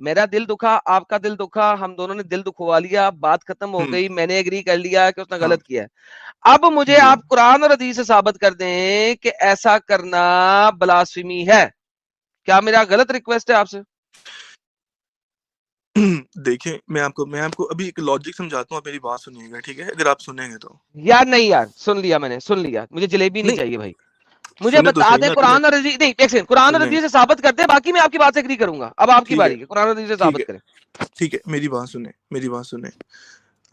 میرا دل دکھا, آپ کا دل دکھا, ہم دونوں نے دل دکھوا لیا, بات ختم ہو گئی, میں نے ایگری کر لیا کہ اس نے غلط کیا ہے. اب مجھے آپ قرآن اور حدیث سے ثابت کر دیں کہ ایسا کرنا بلاسفیمی ہے. کیا میرا غلط ریکویسٹ ہے آپ سے؟ دیکھیں میں آپ کو ابھی ایک لاجک سمجھاتا ہوں, آپ میری بات سنیے گا, ٹھیک ہے؟ اگر آپ سنیں گے تو. یار نہیں یار, سن لیا میں نے, سن لیا, مجھے جلیبی نہیں چاہیے بھائی. مجھے سنیں تو بتا صحیح دیں نا. قرآن اور حدیث, نہیں ایک سیکنڈ, قرآن اور سنیں. حدیث سے ثابت کرتے ہیں, باقی میں آپ کی بات سے ایگری کروں گا. اب آپ کی ٹھیک باری ہے, قرآن اور حدیث سے ٹھیک ثابت کریں. ٹھیک ہے, میری بات سنیں.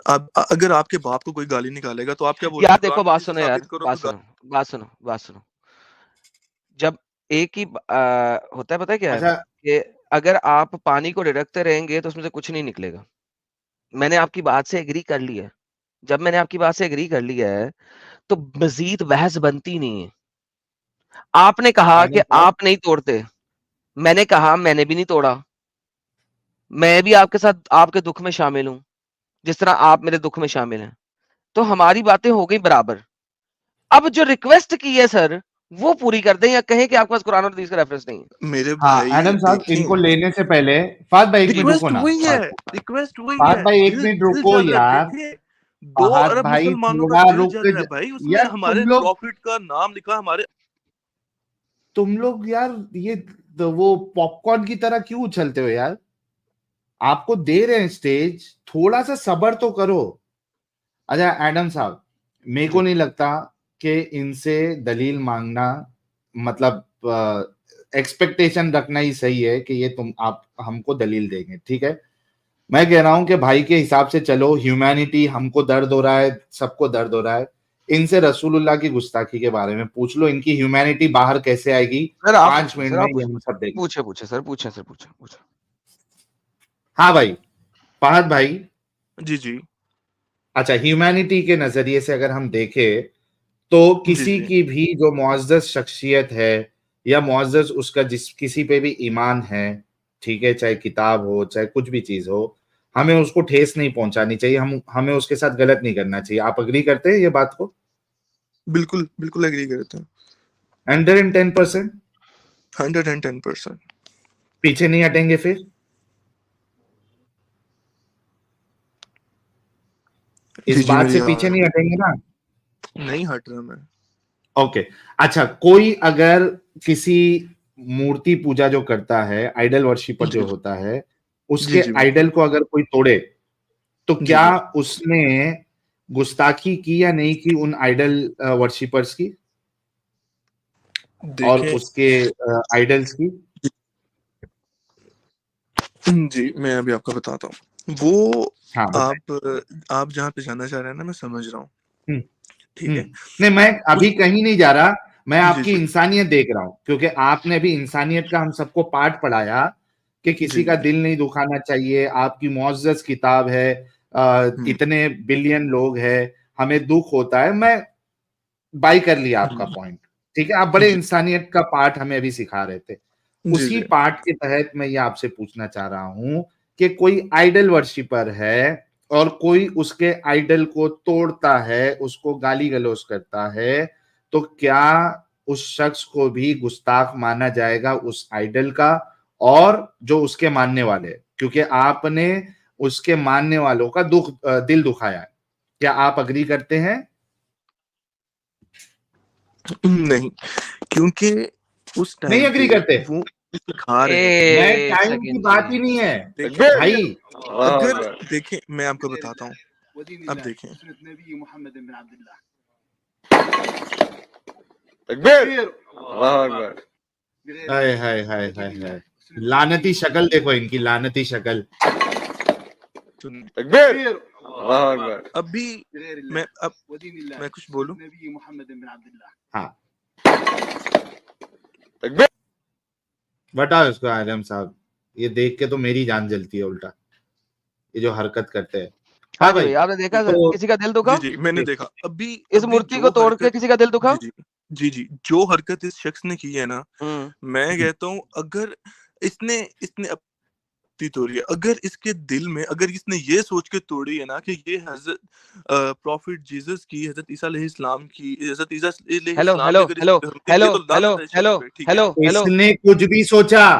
اب اگر آپ کے باپ کو کوئی گالی نکالے گا تو آپ کیا بولیں یار گے؟ دیکھو قرآن بات حدیث سے سنو یار, ثابت کرو بات تو سنو, بات سنو. جب ایک ہی ہوتا ہے, پتہ ہے کیا ہے اچھا کہ اگر آپ پانی کو ڈھڑکتے رہیں گے تو اس میں سے کچھ نہیں نکلے گا. میں نے آپ کی بات سے ایگری کر لی ہے. جب میں نے آپ کی بات سے ایگری کر لیا ہے تو مزید بحث بنتی نہیں ہے. آپ نے کہا کہ آپ نہیں توڑتے, میں نے کہا میں نے بھی نہیں توڑا. میں بھی آپ کے ساتھ آپ کے دکھ میں شامل ہوں جس طرح آپ میرے دکھ میں شامل ہیں. تو ہماری باتیں ہو گئی برابر. اب جو ریکویسٹ کی ہے سر وہ پوری کر دیں, یا کہیں کہ آپ کے پاس قرآن اور حدیث کا ریفرنس نہیں ہے. میرے ہاں بھائی ایڈم صاحب, ان کو لینے سے پہلے فہد بھائی ایک منٹ رکو ریکویسٹ نا. وہی ہے, ریکویسٹ وہی فہد ہے. بھائی ایک منٹ دل رکو جل رہا ہے. یار. دیکھیں 2 فہد ارب بھائی مسلمانوں کا تھوڑا دل رک جل رہا ہے بھائی. اس میں یار. ہمارے پروفٹ کا نام لکھا, ہمارے تم لوگ یار یہ وہ پاپ کارن کی طرح کیوں اچھلتے ہو یار؟ آپ کو دے رہے ہیں اسٹیج, تھوڑا سا صبر تو کرو. اچھا ایڈم صاحب, میرے کو نہیں لگتا کہ ان سے دلیل مانگنا مطلب ایکسپیکٹیشن رکھنا ہی صحیح ہے کہ یہ آپ ہم کو دلیل دیں گے. ٹھیک ہے, میں کہہ رہا ہوں کہ بھائی کے حساب سے چلو. ہیومینٹی ہم کو درد ہو رہا ہے, سب کو درد ہو رہا ہے. ان سے رسول اللہ کی گستاخی کے بارے میں پوچھ لو, ان کی ہیومینٹی باہر کیسے آئے گی 5 منٹ میں یہ ہم سب دیکھ. پوچھے سر. ہاں بھائی فہد بھائی. جی اچھا, ہیومینٹی کے نظریے سے اگر ہم دیکھیں تو کسی کی بھی جو معزز شخصیت ہے یا معزز اس کا کسی پہ بھی ایمان ہے, ٹھیک ہے, چاہے کتاب ہو چاہے کچھ بھی چیز ہو, ہمیں اس کو ٹھیس نہیں پہنچانی چاہیے. ہمیں اس کے ساتھ غلط نہیں کرنا چاہیے. آپ اگری کرتے ہیں یہ بات کو؟ بالکل بالکل ایگری کرتے ہیں. 110%. 110%. پیچھے نہیں ہٹیں گے پھر اس بات سے پیچھے نہیں ہٹیں گے نا؟ نہیں ہٹ رہا میں. اوکے اچھا, کوئی اگر کسی مورتی پوجا جو کرتا ہے, آئیڈل ورشپر جو ہوتا ہے, اس کے آئیڈل کو اگر کوئی توڑے تو کیا اس نے گستاخی کی یا نہیں کی ان آئیڈل ورشپرز کی اور اس کے آئیڈلز کی؟ جی میں ابھی آپ کو بتاتا ہوں. وہ آپ جہاں پہ جانا چاہ رہے ہیں نا, میں سمجھ رہا ہوں, ٹھیک ہے. نہیں میں ابھی کہیں نہیں جا رہا, میں آپ کی انسانیت دیکھ رہا ہوں, کیونکہ آپ نے بھی انسانیت کا ہم سب کو پاٹ پڑھایا کہ کسی کا دل نہیں دکھانا چاہیے. آپ کی معزز کتاب ہے, اتنے بلین لوگ ہیں, ہمیں دکھ ہوتا ہے. میں بائی کر لیا آپ کا پوائنٹ, ٹھیک ہے. آپ بڑے انسانیت کا پارٹ ہمیں ابھی سکھا رہے تھے. اسی پارٹ کے تحت میں یہ آپ سے پوچھنا چاہ رہا ہوں کہ کوئی آئیڈل ورشپر ہے اور کوئی اس کے آئیڈل کو توڑتا ہے, اس کو گالی گلوچ کرتا ہے, تو کیا اس شخص کو بھی گستاخ مانا جائے گا اس آئیڈل کا اور جو اس کے ماننے والے, کیونکہ آپ نے اس کے ماننے والوں کا دل دکھایا ہے. کیا آپ اگری کرتے ہیں؟ نہیں, کیونکہ اس ٹائم نہیں اگری کرتے. وہ سکھا رہے تھے. میں ٹائم کی بات ہی نہیں ہے بھائی. اگر دیکھیں میں آپ کو بتاتا ہوں, اب دیکھیں لعنتی شکل دیکھو ان کی, لعنتی شکل. ابھی میں کچھ بولوں. ہاں بتاؤ اس کو اعظم صاحب, یہ دیکھ کے تو میری جان جلتی ہے الٹا, یہ جو حرکت کرتے ہیں. ہاں جی, آپ نے دیکھا کسی کا دل دکھا؟ جی میں نے دیکھا. ابھی اس مورتی کو توڑ کے کسی کا دل دکھا؟ جی جو حرکت اس شخص نے کی ہے نا, میں کہتا ہوں اگر اس نے توڑی ہے, اگر اس کے دل میں اگر اس نے یہ سوچ کے توڑی ہے نا کہ یہ حضرت پروفٹ جیسس کی, حضرت عیسیٰ علیہ السلام کی, حضرت عیسیٰ علیہ السلام اس نے کچھ بھی سوچا,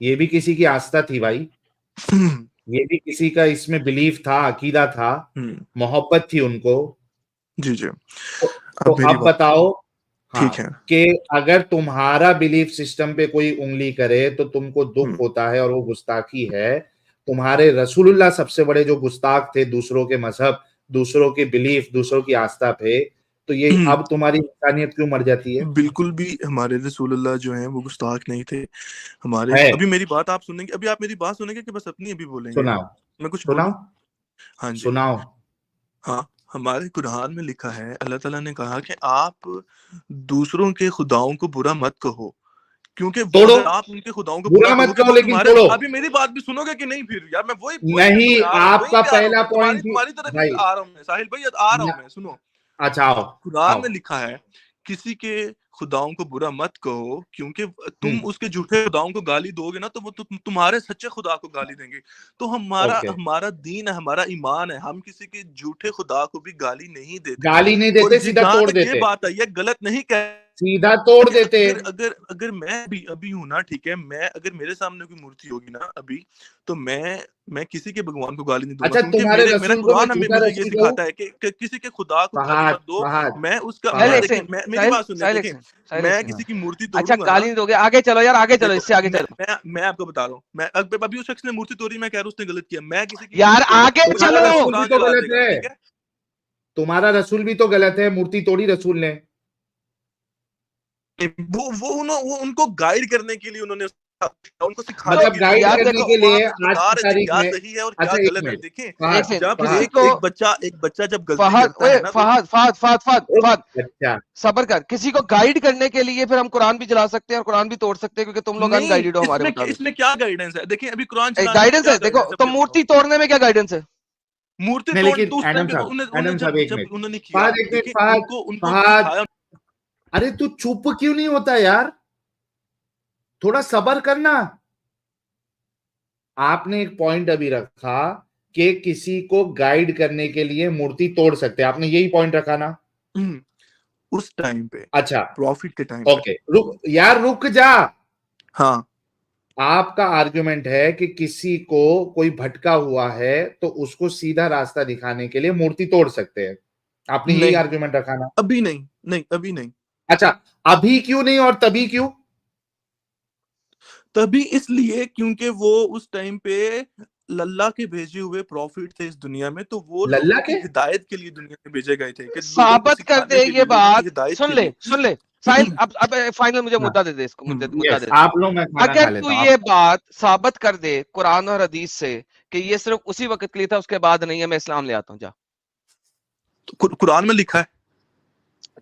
یہ بھی کسی کی آستھا تھی بھائی, یہ بھی کسی کا اس میں بلیف تھا, عقیدہ تھا, محبت تھی ان کو. جی جی تو اب بتاؤ, ہاں, ٹھیک ہے کہ اگر تمہارا بلیف سسٹم پہ کوئی انگلی کرے تو تم کو دکھ ہوتا ہے اور وہ گستاخی ہے. تمہارے رسول اللہ سب سے بڑے جو گستاخ تھے دوسروں کے مذہب, دوسروں کے بلیف, دوسروں کی آستھا پہ, تو یہ اب تمہاری انسانیت کیوں مر جاتی ہے؟ بالکل بھی ہمارے رسول اللہ جو ہیں وہ گستاخ نہیں تھے ہمارے. ابھی میری بات آپ سنیں گے, ابھی آپ میری بات سنیں گے کہ بس اپنی ابھی بولیں گے؟ سناؤ, میں کچھ سناؤ, بولوں؟ ہاں جی سناؤ. ہاں, ہمارے قرآن میں لکھا ہے, اللہ تعالیٰ نے کہا کہ آپ دوسروں کے خداؤں کو برا مت کہو, کیونکہ اگر آپ ان کے خداؤں کو برا کہو گے وہ تمہارے. ابھی میری بات بھی سنو گے کہ نہیں؟ پھر یار میں وہی نہیں, آپ کا پہلا پوائنٹ تمہاری طرف آ رہا ہوں میں, ساحل بھائی آ رہا ہوں میں, سنو. اچھا, قرآن میں لکھا ہے کسی کے خداؤں کو برا مت کہو, کیونکہ تم اس کے جھوٹے خداؤں کو گالی دو گے نا تو وہ تمہارے سچے خدا کو گالی دیں گے. تو ہمارا دین ہے, ہمارا ایمان ہے, ہم کسی کے جھوٹے خدا کو بھی گالی نہیں دیتے. گالی نہیں دیتے, سیدھا توڑ دیتے. یہ بات ہے, یہ غلط نہیں کہ سیدھا توڑ دیتے. اگر میں ابھی ہوں نا, ٹھیک ہے, میں اگر میرے سامنے کوئی مورتی ہوگی نا ابھی, تو میں کسی کے بھگوان کو گالی نہیں دوں گا. اچھا, تمہارے رسول کو میں جھوٹا مجھے یہ رسول سکھاتا ہے کہ کسی کے خدا کو گالی مت دو. میں اس کا میری بات سنیں, دیکھیں, میں کسی کی مورتی توڑوں گا. گالی نہیں دو گے, آگے چلو یار, آگے چلو, اس سے آگے چلو. میں آپ کو بتا رہا ہوں, میں ابھی اس شخص نے مورتی توڑی, میں کہہ رہا ہوں اس نے غلط کیا. میں کسی کی یار آگے چلو, ٹھیک ہے, تمہارا رسول بھی تو غلط ہے, مورتی توڑی رسول نے. وہ ان کو گائیڈ کرنے کے لیے انہوں نے ان کو سکھانے مطلب گائیڈ کرنے کے لیے بتا رہے تھے کیا صحیح ہے اور کیا غلط ہے. دیکھیں, جب ایک بچہ جب غلطی کرتا ہے نا, فہد صبر کر, کسی کو گائیڈ کرنے کے لیے پھر ہم قرآن بھی چلا سکتے ہیں اور قرآن بھی توڑ سکتے ہیں, کیونکہ تم لوگ ان گائیڈڈ ہو ہمارے مطابق. اس میں کیا گائیڈنس ہے؟ دیکھیں, ابھی قرآن گائیڈنس ہے, دیکھو تو مورتی توڑنے میں کیا گائیڈنس ہے؟ مورتی ارے تو چپ کیوں نہیں ہوتا یار, تھوڑا صبر کرنا. آپ نے ایک پوائنٹ ابھی رکھا کہ کسی کو گائیڈ کرنے کے لیے مورتی توڑ سکتے, آپ نے یہی پوائنٹ رکھا نا اس ٹائم پہ؟ اچھا, پروفٹ کے ٹائم. اوکے, یار رک جا. ہاں, آپ کا آرگومنٹ ہے کہ کسی کو کوئی بھٹکا ہوا ہے تو اس کو سیدھا راستہ دکھانے کے لیے مورتی توڑ سکتے ہیں, آپ نے یہی آرگومنٹ رکھا نا؟ ابھی نہیں. اچھا, ابھی کیوں نہیں اور تبھی کیوں؟ تبھی اس لیے کیونکہ وہ اس ٹائم پہ اللہ کے بھیجے ہوئے پروفٹ تھے اس دنیا میں, تو وہ لوگوں کی ہدایت کے لیے دنیا میں بھیجے گئے تھے. ثابت کر دے یہ بات, سن لے ساحل, اب فائنل مجھے مدعا دے دے اس کو, مدعا دے دے. اگر تو یہ بات ثابت کر دے قرآن اور حدیث سے کہ یہ صرف اسی وقت کے لیے تھا, اس کے بعد نہیں ہے, میں اسلام لے آتا ہوں. جا, قرآن میں لکھا ہے,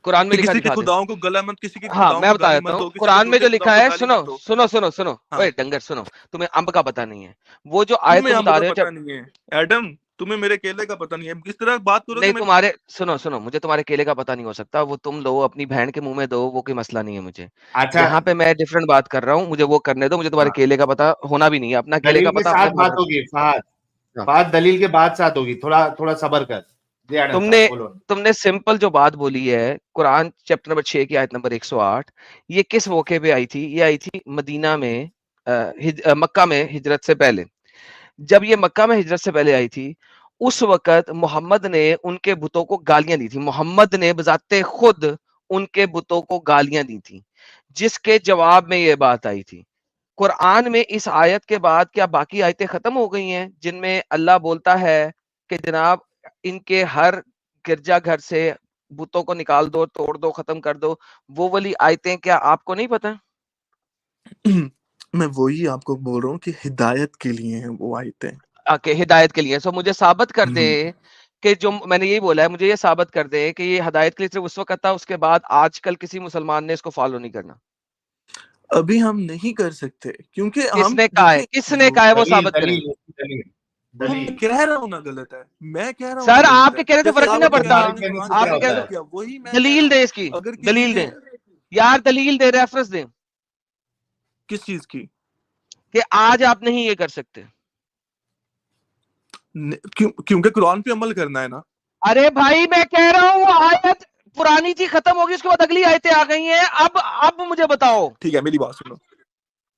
قرآن میں لکھا کسی کے خداؤں کو گلا مت, کسی کے ہاں میں بتا دیتا ہوں, قرآن میں جو لکھا ہے, سنو اوے ڈنگر سنو, تمہیں امب کا پتہ نہیں ہے. وہ جو آیت تم بتا رہے ہو, ایڈم تمہیں میرے کیلے کا پتہ نہیں ہے, اس طرح بات کرو نہیں, تمہارے سنو, مجھے تمہارے کیلے کا پتہ نہیں ہو سکتا, وہ تم لو اپنی بہن کے منہ میں دو, وہ کوئی مسئلہ نہیں ہے مجھے. یہاں پہ میں ڈفرنٹ بات کر رہا ہوں, مجھے وہ کرنے دو, مجھے تمہارے کیلے کا پتہ ہونا بھی نہیں ہے, اپنا کیلے کا پتہ بات ہوگی. بات دلیل کے بعد ساتھ ہوگی, تھوڑا صبر کر. تم نے سمپل جو بات بولی ہے, قرآن چیپٹر نمبر 6 کی آیت نمبر 108, یہ کس موقع پہ آئی تھی؟ یہ آئی تھی مدینہ میں, مکہ میں ہجرت سے پہلے. جب یہ مکہ میں ہجرت سے پہلے آئی تھی, اس وقت محمد نے ان کے بتوں کو گالیاں دی تھی. محمد نے بذات خود ان کے بتوں کو گالیاں دی تھی, جس کے جواب میں یہ بات آئی تھی. قرآن میں اس آیت کے بعد کیا باقی آیتیں ختم ہو گئی ہیں جن میں اللہ بولتا ہے کہ جناب ان کے ہر گرجا گھر سے بتوں کو نکال دو, توڑ دو, ختم کر دو؟ وہ والی آیتیں کیا آپ کو نہیں پتا؟ میں وہی آپ کو بول رہا ہوں کہ ہدایت کے لیے ہیں وہ آیتیں, ہدایت کے لیے. سو مجھے ثابت کر دے کہ جو میں نے یہی بولا ہے, مجھے یہ ثابت کر دے کہ یہ ہدایت کے لیے صرف اس وقت تھا, اس کے بعد آج کل کسی مسلمان نے اس کو فالو نہیں کرنا. ابھی ہم نہیں کر سکتے, کیونکہ کس نے کہا ہے وہ ثابت کریں. میں کہہ رہا ہوں نا غلط ہے, میں کہہ رہا ہوں سر آپ کے کہنے سے فرق نہیں پڑتا, آپ کے کہنے سے وہی دلیل دے, اس کی دلیل دیں یار, دلیل دے, ریفرنس دیں. کس چیز کی؟ کہ آج آپ نہیں یہ کر سکتے. کیونکہ قرآن پہ عمل کرنا ہے نا. ارے بھائی میں کہہ رہا ہوں آیت پرانی تھی, ختم ہوگی, اس کے بعد اگلی آیتیں آ گئی ہیں, اب مجھے بتاؤ. ٹھیک ہے, میری بات سنو,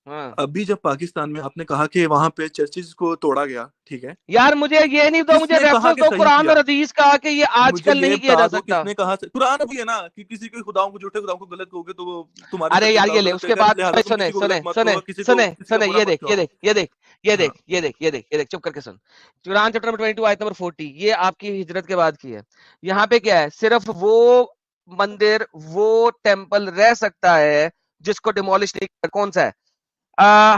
ہاں ابھی جب پاکستان میں آپ نے کہا کہ وہاں پہ چرچز کو توڑا گیا، ٹھیک ہے، یار مجھے یہ نہیں دو، کس مجھے نے کہا ریفرنس کہ دو صحیح قرآن کیا؟ اور حدیث کا کہ یہ آج مجھے کل یہ نہیں کیا بتا جا دو سکتا. کس نے کہا. قرآن بھی ہے نا کہ کسی کو خداؤں کو، جھوٹے خداؤں کو غلط کہو گے تو وہ تمہاری ارے طرف سے یار خدا یہ کو لے، غلط اس کہے کے گا، بعد لہٰذا تم کسی کو غلط مت کہو، کسی کا برا مت کہو. یہ دیکھ چپ کر کے سن. قرآن چیپٹر نمبر 22 آیت نمبر 40 یہ آپ کی ہجرت کے بعد کی ہے. یہاں پہ کیا ہے؟ صرف وہ مندر، وہ ٹیمپل رہ سکتا ہے جس کو ڈیمولش نہیں کیا. کون سا ہے؟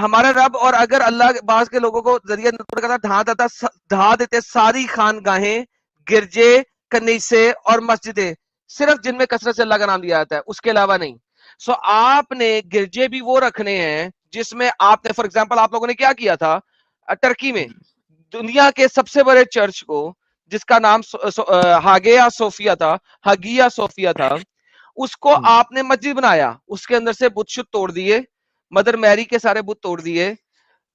ہمارا رب، اور اگر اللہ بعض کے لوگوں کو ذریعہ ڈھا دیتے ساری خانگاہیں، گرجے، کنیسے اور مسجدیں، صرف جن میں کثرت سے اللہ کا نام لیا جاتا ہے، اس کے علاوہ نہیں. سو آپ نے گرجے بھی وہ رکھنے ہیں جس میں آپ نے، فار ایگزامپل آپ لوگوں نے کیا کیا تھا ٹرکی میں، دنیا کے سب سے بڑے چرچ کو جس کا نام ہاگیا صوفیہ تھا، ہگیا صوفیہ تھا، اس کو آپ نے مسجد بنایا. اس کے اندر سے بت شت توڑ دیے، مدر میری کے سارے بت توڑ دیے،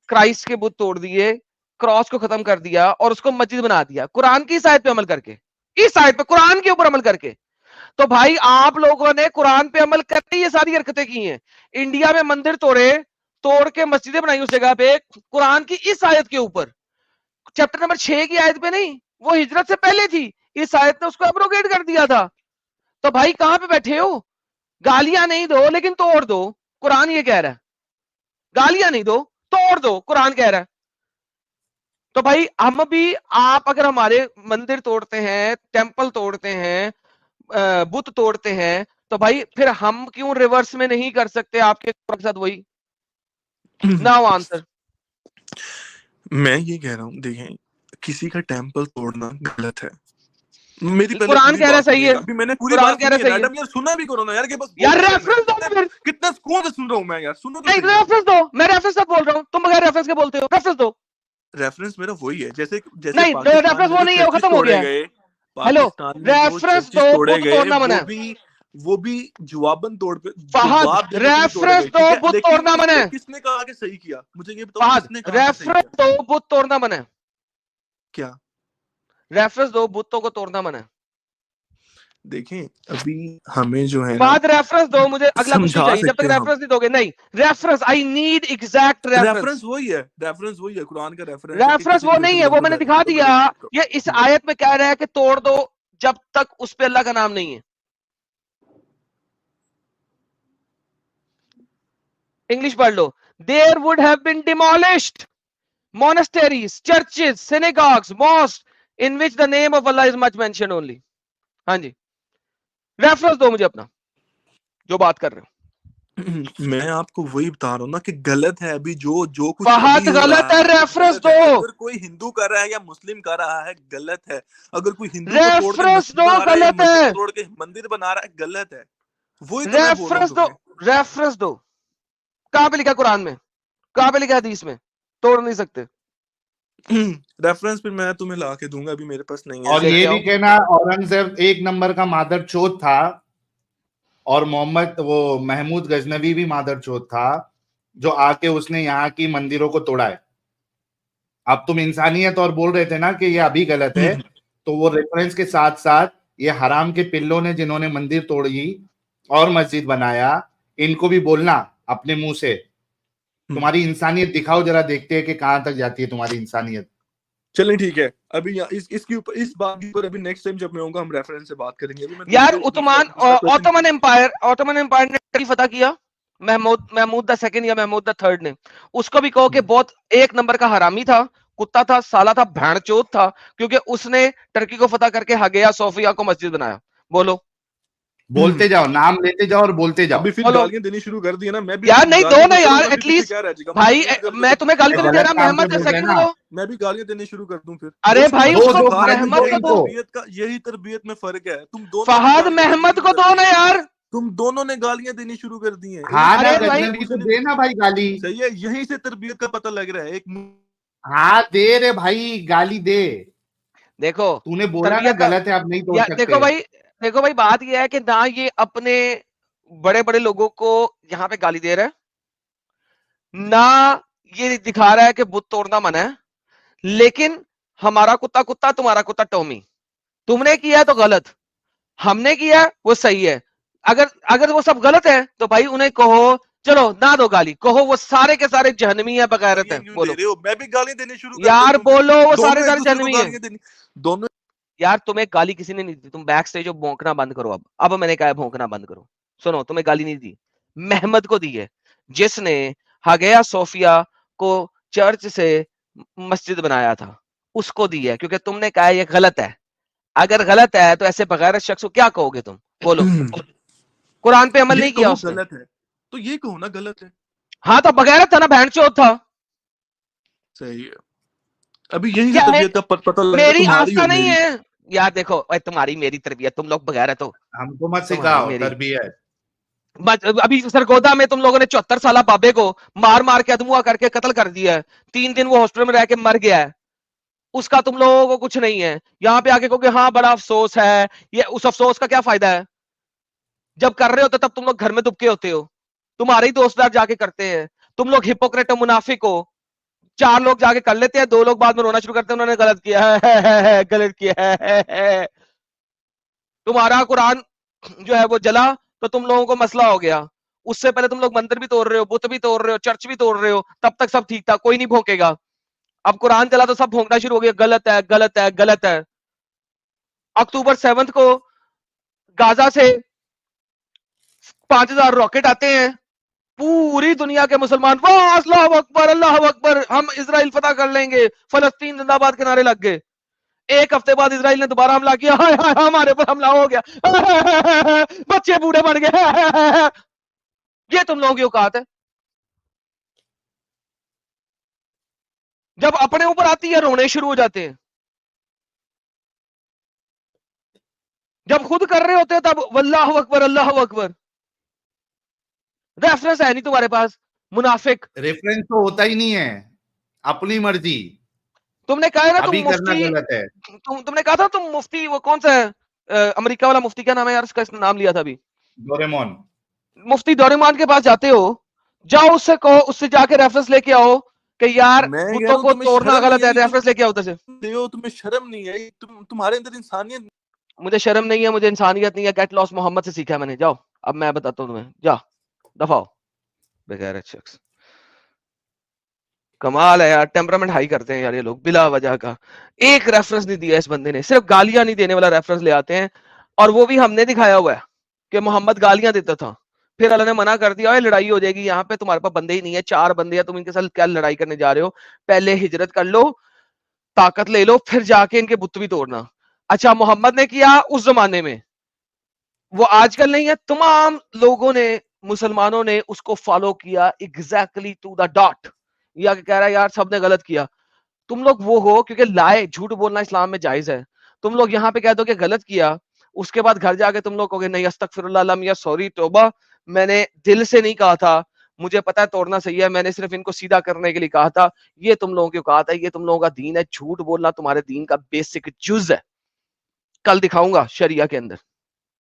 کرائسٹ کے بت توڑ دیے، کراس کو ختم کر دیا اور اس کو مسجد بنا دیا قرآن کی اس آیت پہ عمل کر کے، اس آیت پہ قرآن کے اوپر عمل کر کے. تو بھائی آپ لوگوں نے قرآن پہ عمل کر کے یہ ساری حرکتیں کی ہیں. انڈیا میں مندر توڑ کے مسجدیں بنائی اس جگہ پہ قرآن کی اس آیت کے اوپر. چیپٹر نمبر 6 کی آیت پہ نہیں، وہ ہجرت سے پہلے تھی، اس آیت نے اس کو ابروگیٹ کر دیا تھا. تو بھائی کہاں پہ بیٹھے ہو؟ گالیاں نہیں دو لیکن توڑ دو. قرآن یہ کہہ رہا ہے گالیاں نہیں دو، توڑ دو، قرآن کہہ رہا ہے. تو بھائی ہم بھی، آپ اگر ہمارے مندر توڑتے ہیں، ٹیمپل توڑتے ہیں، بت توڑتے ہیں، تو بھائی پھر ہم کیوں ریورس میں نہیں کر سکتے آپ کے ساتھ وہی؟ Now answer. میں یہ کہہ رہا ہوں، دیکھیں کسی کا ٹیمپل توڑنا غلط ہے. میری پہلے قرآن پوری کہہ رہا بات صحیح سنیے ہے، گا. ابھی میں نے پوری قرآن بات کہہ رہا سنی ہے صحیح ہے. میڈم، یار سننا بھی کرو نا یار، کہ بس یار بولتے رہنا ریفرنس دو ہے. پھر. کتنا سکون سے سن رہا ہوں میں یار، سنو تو نہیں صحیح. ریفرنس دو، میں ریفرنس تک بول رہا ہوں، تم بغیر ریفرنس کے بولتے ہو. ریفرنس دو. ریفرنس میرا وہی ہے، جیسے نہیں پاکستان ریفرنس میں وہ جو نہیں ہے، وہ چرچز ختم ہو توڑے گیا. گئے، ہیلو، پاکستان میں جو ریفرنس دو، چرچز توڑے بت گئے توڑنا منع ہے. وہ بھی جواباً طور پہ فہد جواب دینے کے لیے توڑے گئے، ریفرنس دو، ٹھیک ہے، بت لیکن توڑنا اس منع پہ ہے. کس نے کہا کہ صحیح کیا؟ مجھے یہ بتاؤ فہد کس نے کہا کہ صحیح ریفرنس کیا؟ دو، بت توڑنا منع ہے. کیا؟ ریفرنس دو، بتوں کو توڑنا منع ہے. دیکھیں ابھی ہمیں جو ہے نا فہد ریفرنس دو، مجھے اگلا کچھ نہیں سمجھا چاہیے جب تک سکتے ہیں ہم. ریفرنس نہیں دو گے. نہیں reference, I need exact reference. Reference وہی ہے، قرآن کا ریفرنس ہے کہ ریفرنس کسی وہ بھی نہیں جھوٹے ہے، خدا وہ کو میں نے غلط دکھا دیا. مت کرو. یہ اس آیت میں کہہ رہا ہے کہ توڑ دو جب تک اس پہ اللہ کا نام نہیں ہے. انگلش پڑھ لو. There would have been demolished monasteries, churches, synagogues, mosques in which the name of Allah is much mentioned only. ہاں جی ریفرنس دو مجھے اپنا جو بات کر رہے ہو. میں آپ کو وہی بتا رہا ہوں نا کہ غلط ہے. ابھی جو کچھ فہد ابھی ہو غلط رہا ہے، ہے وہ ریفرنس غلط ہے. دو. اگر کوئی ہندو کر رہا ہے یا مسلم کر رہا ہے غلط ہے. اگر کوئی ہندو کو توڑ کے ریفرنس مسجد دو، بنا رہا ہے یا غلط مسجد ہے. کو توڑ کے مندر بنا رہا ہے غلط ہے. وہی تو میں بول رہا ہوں ریفرنس دو، تمہیں. ریفرنس دو. کہاں پہ لکھا قرآن میں؟ کہاں پہ لکھا حدیث میں؟ توڑ نہیں سکتے. ریفرنس پھر میں تمہیں لا کے دوں گا، ابھی میرے پاس نہیں ہے. اور لے یہ کے بھی آؤ. کہنا اورنگزیب ایک نمبر کا مادر چوت تھا، اور محمد وہ محمود غزنوی بھی مادر چوت تھا، جو آ کے اس نے یہاں کی مندروں کو توڑا ہے. اب تم انسانیت اور بول رہے تھے نا کہ یہ ابھی غلط ہے، تو وہ ریفرنس کے ساتھ ساتھ یہ حرام کے پلوں نے جنہوں نے مندر توڑی اور مسجد بنایا، ان کو بھی بولنا اپنے منہ سے تمہاری انسانیت دکھاؤ، ذرا دیکھتے ہیں کہ کہاں تک جاتی ہے تمہاری انسانیت. چلیں ٹھیک ہے، ابھی اس کے اوپر اس بات کے اوپر ابھی نیکسٹ ٹائم جب میں آؤں گا ہم ریفرنس سے بات کریں گے. ابھی میں یار دوسرا اوٹومن امپائر نے ٹرکی فتح کیا، محمود دا سیکنڈ یا محمود دا تھرڈ نے. اس کو بھی کہو کہ بہت ایک نمبر کا حرامی تھا، کتا تھا، سالا تھا، بھینڑ چوت تھا، کیونکہ اس نے ٹرکی کو فتح کر کے ہگیا صوفیہ کو مسجد بنایا. بولو. بولتے جاؤ، نام لیتے جاؤ اور بولتے جاؤ. ابھی پھر بولو گالیاں دینی شروع کر دی نا. میں بھی یار نہیں دو گالیاں نا جو کروں یار، گا ایٹ ابھی پیچھے لیسٹ کیا رہ جائے گا. بھائی میں تمہیں گالی تو نہیں دے غلط رہا، کام پہ محمد بول رہے ہیں سیکنڈ نا. کو دو. میں بھی گالیاں دینی شروع کر دوں پھر. ارے بھائی اس کو گالیاں محمد کو دو. یہی تربیت میں فرق ہے. تم دونوں نے فہد گالیاں دینی محمد شروع کو کر دو دی نا ہیں. یار. تم دونوں نے گالیاں دینی شروع کر دی ہیں. ہاں نا، ارے بھائی غزنوی کو دے نا بھائی گالی. صحیح ہے، یہیں سے تربیت کا پتہ لگ رہا ہے. ہاں دے رے بھائی گالی دے. دیکھو تو نے بولا نا تربیت کا، غلط ہے، اب نہیں توڑ دیکھو سکتے. بھائی بات یہ ہے کہ نہ یہ اپنے بڑے بڑے لوگوں کو یہاں پہ گالی دے رہا ہے، نہ یہ دکھا رہا ہے کہ بت توڑنا منع ہے. لیکن ہمارا کتا کتا، تمہارا کتا ٹومی. تم نے کیا تو غلط، ہم نے کیا وہ صحیح ہے. اگر وہ سب غلط ہے تو بھائی انہیں کہو چلو نہ دو گالی, کہو وہ سارے کے سارے جہنمی ہیں, بغیرت ہیں, بولو میں بھی گالی دینے شروع یار, بولو وہ سارے سارے دونوں جہنمی ہیں دونوں. یار. تمہیں گالی کسی نے نہیں دی, تم بیک سٹیج بھونکنا بند کرو. اب میں نے کہا بھونکنا بند کرو. سنو, تمہیں گالی نہیں دی, محمد کو دی ہے, جس نے ہاگیا صوفیہ کو چرچ سے مسجد بنایا تھا, اس کو دی ہے, کیونکہ تم نے کہا یہ غلط ہے. اگر غلط ہے تو ایسے بغیر شخص کو کیا کہو گے تم, بولو. قرآن پہ عمل نہیں کیا اس نے, غلط ہے تو یہ کہو نا غلط ہے. ہاں تو بغیرت تھا نا, بہن چوت تھا. صحیح ہے. ابھی یہی سے طبیعت کا پتہ لگا میری تمہاری آستہ اور نہیں میری. ہے یار, دیکھو تمہاری میری تربیت, تم لوگ بغیرت ہو, ہم کو مت تمہاری سکھاؤ میری. تربیت. ابھی سرگودا میں تم لوگوں نے 74 سالہ بابے کو مار مار کے ادموا کر کے قتل کر دیا ہے, 3 دن وہ ہاسپٹل میں رہ کے مر گیا ہے, اس کا تم لوگوں کو کچھ نہیں ہے. یہاں پہ آ کے کہو کہ ہاں بڑا افسوس ہے, یہ اس افسوس کا کیا فائدہ ہے؟ جب کر رہے ہوتے تب تم لوگ گھر میں دبکے ہوتے ہو, تمہارے ہی دوست دار جا کے کرتے ہیں. تم لوگ ہپوکریٹ و منافق ہو. 4 لوگ جا کے کر لیتے ہیں, 2 لوگ بعد میں رونا شروع کرتے ہیں, انہوں نے غلط کیا ہے, غلط کیا ہے. تمہارا قرآن جو ہے وہ جلا تو تم لوگوں کو مسئلہ ہو گیا. اس سے پہلے تم لوگ مندر بھی توڑ رہے ہو, بت بھی توڑ رہے ہو, چرچ بھی توڑ رہے ہو, تب تک سب ٹھیک تھا, کوئی نہیں بھونکے گا. اب قرآن چلا تو سب بھونکنا شروع ہو گیا, غلط ہے, غلط ہے, غلط ہے. اکتوبر 7 کو غازہ سے 5000 راکٹ آتے ہیں, پوری دنیا کے مسلمان واہ اللہ اکبر, اللہ اکبر, ہم اسرائیل فتح کر لیں گے, فلسطین زندہ باد کے نعرے لگ گئے. 1 ہفتے بعد اسرائیل نے دوبارہ حملہ کیا, ہائے ہائے ہمارے پر حملہ ہو گیا, بچے بوڑھے بن گئے. یہ تم لوگوں کی اوقات ہے. جب اپنے اوپر آتی ہے رونے شروع ہو جاتے ہیں, جب خود کر رہے ہوتے ہیں تب واللہ اکبر, اللہ اکبر. ریفرنس ہے نہیں تمہارے پاس, منافق. ریفرنس تو ہوتا ہی نہیں ہے, اپنی مرضی. تم نے کہا نا تم ابھی کرنا مفتی, غلط ہے. تم نے کہا تھا تم مفتی, وہ کون سا ہے امریکہ والا مفتی, کیا نام ہے یار اس کا, اس نے نام لیا تھا ابھی, ڈوریمون. مفتی ڈوریمان کے پاس جاتے ہو, جاؤ اس سے کہو, اس سے جا کے ریفرنس لے کے آؤ کہ یار میں کہہ رہا بتوں ہوں کو تمہیں توڑنا شرم غلط نہیں ہے, آئی, ریفرنس لے کے آؤ ادھر سے. تمہیں شرم نہیں آئی, تمہارے اندر انسانیت. مجھے شرم نہیں ہے, مجھے انسانیت نہیں ہے, گیٹ لاس محمد سے سیکھا ہے میں نے. جاؤ اب میں بتاتا ہوں تمہیں, جا دفاع بغیرت شخص. کمال ہے یار, ٹیمپرامنٹ ہائی کرتے ہیں یار یہ لوگ بلا وجہ کا. ایک ریفرنس نہیں دیا اس بندے نے, صرف گالیاں نہیں دینے والا ریفرنس لے آتے ہیں, اور وہ بھی ہم نے دکھایا ہوا ہے کہ محمد گالیاں دیتا تھا. پھر اللہ نے منع کر دیا, لڑائی ہو جائے گی یہاں پہ, تمہارے پاس بندے ہی نہیں ہے, 4 بندے ہیں, تم ان کے ساتھ کیا لڑائی کرنے جا رہے ہو, پہلے ہجرت کر لو, طاقت لے لو, پھر جا کے ان کے بت بھی توڑنا. اچھا محمد نے کیا اس زمانے میں, وہ آج کل نہیں ہے. تمام لوگوں نے, مسلمانوں نے اس کو فالو کیا ایگزیکٹلی ٹو دا ڈاٹ. یا کہہ رہا ہے یار سب نے غلط کیا. تم لوگ وہ ہو کیونکہ لائے, جھوٹ بولنا اسلام میں جائز ہے. تم لوگ یہاں پہ کہہ دو کہ غلط کیا, اس کے بعد گھر جا کے تم لوگ کہو گے نہیں استغفر اللہ علم یا سوری توبہ, میں نے دل سے نہیں کہا تھا, مجھے پتا ہے توڑنا صحیح ہے, میں نے صرف ان کو سیدھا کرنے کے لیے کہا تھا. یہ تم لوگوں کی اوقات ہے, یہ تم لوگوں کا دین ہے. جھوٹ بولنا تمہارے دین کا بیسک جز ہے. کل دکھاؤں گا شریعہ کے اندر.